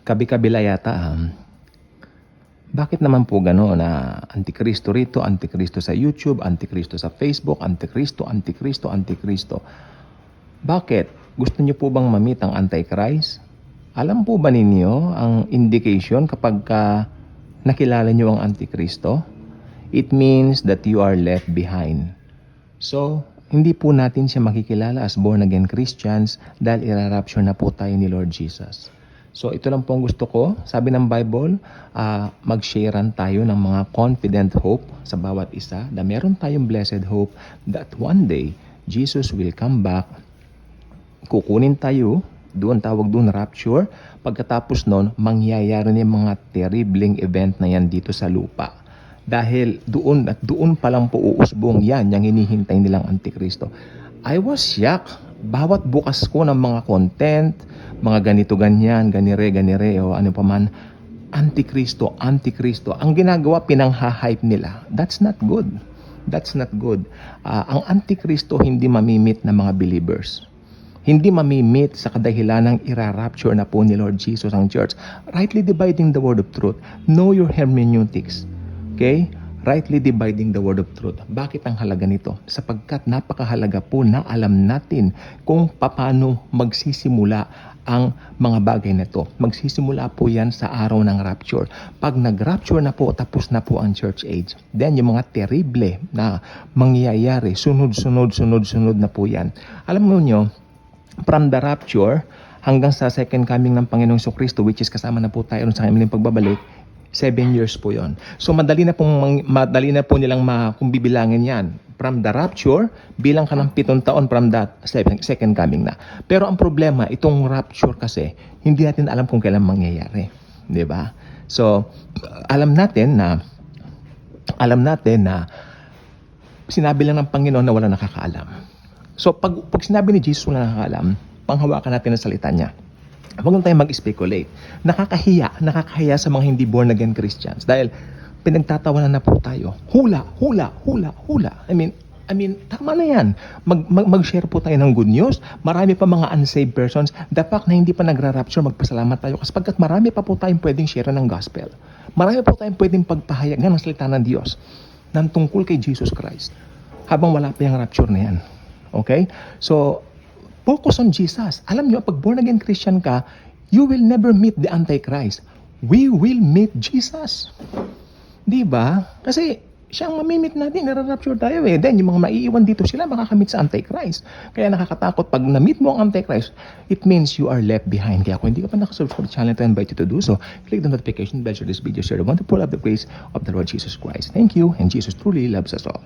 kabi-kabila yata. Bakit naman po gano'n na antikristo rito, antikristo sa YouTube, antikristo sa Facebook, antikristo, antikristo, antikristo? Bakit? Gusto niyo po bang ma-meet ang Antichrist? Alam po ba ninyo ang indication kapag nakilala niyo ang Antikristo? It means that you are left behind. So, hindi po natin siya makikilala as born-again Christians dahil irarapture na po tayo ni Lord Jesus. So, ito lang po ang gusto ko. Sabi ng Bible, mag-sharean tayo ng mga confident hope sa bawat isa na meron tayong blessed hope that one day, Jesus will come back. Kukunin tayo, doon tawag doon rapture. Pagkatapos nun, mangyayari na yung mga terribling event na yan dito sa lupa. Dahil doon at doon pa lang po uusbong yan, yung hinihintay nilang Antikristo. I was shocked. Bawat bukas ko ng mga content, mga ganito, ganyan, ganire, o ano pa man, Antikristo, Antikristo. Ang ginagawa, pinangha-hype nila. That's not good. That's not good. Ang Antikristo hindi mamimit ng mga believers. Hindi mamimit sa kadahilan ng irarapture na po ni Lord Jesus ang church. Rightly dividing the word of truth. Know your hermeneutics. Okay? Rightly dividing the word of truth. Bakit ang halaga nito? Sapagkat napakahalaga po na alam natin kung paano magsisimula ang mga bagay na ito. Magsisimula po yan sa araw ng rapture. Pag nag-rapture na po, tapos na po ang church age. Then yung mga terrible na mangyayari, sunod na po yan. Alam mo nyo, from the rapture hanggang sa second coming ng Panginoong Kristo, which is kasama na po tayo sa kanyang pagbabalik, 7 years po yon. So madali na po nilang kung bibilangin yan. From the rapture, bilang ka ng 7 taon from that second coming na. Pero ang problema, itong rapture kasi, hindi natin alam kung kailan mangyayari. Di ba? So, alam natin na sinabi lang ng Panginoon na wala nakakaalam. So, pag sinabi ni Jesus wala nakakaalam, panghawakan natin ang salita niya. Huwag lang tayong mag-speculate. Nakakahiya sa mga hindi born-again Christians. Dahil pinagtatawanan na po tayo. Hula. I mean, tama na yan. Mag-share po tayo ng good news. Marami pa mga unsaved persons. The fact na hindi pa nagra-rapture, magpasalamat tayo. Kasi pagkat marami pa po tayong pwedeng share ng gospel. Marami po tayong pwedeng pagpahayagan ng salita ng Diyos ng tungkol kay Jesus Christ. Habang wala pa yung rapture na yan. Okay? So, focus on Jesus. Alam nyo, pag born-again Christian ka, you will never meet the Antichrist. We will meet Jesus. Di ba? Kasi siya ang mamimit natin, nare-rapture tayo eh. Then, yung mga maiiwan dito sila, makakamit sa Antichrist. Kaya nakakatakot. Pag na-meet mo ang Antichrist, it means you are left behind. Kaya kung hindi ka pa nakasubscribe sa channel, I invite you to do so. Click the notification bell, share this video, share the wonderful of the grace of the Lord Jesus Christ. Thank you, and Jesus truly loves us all.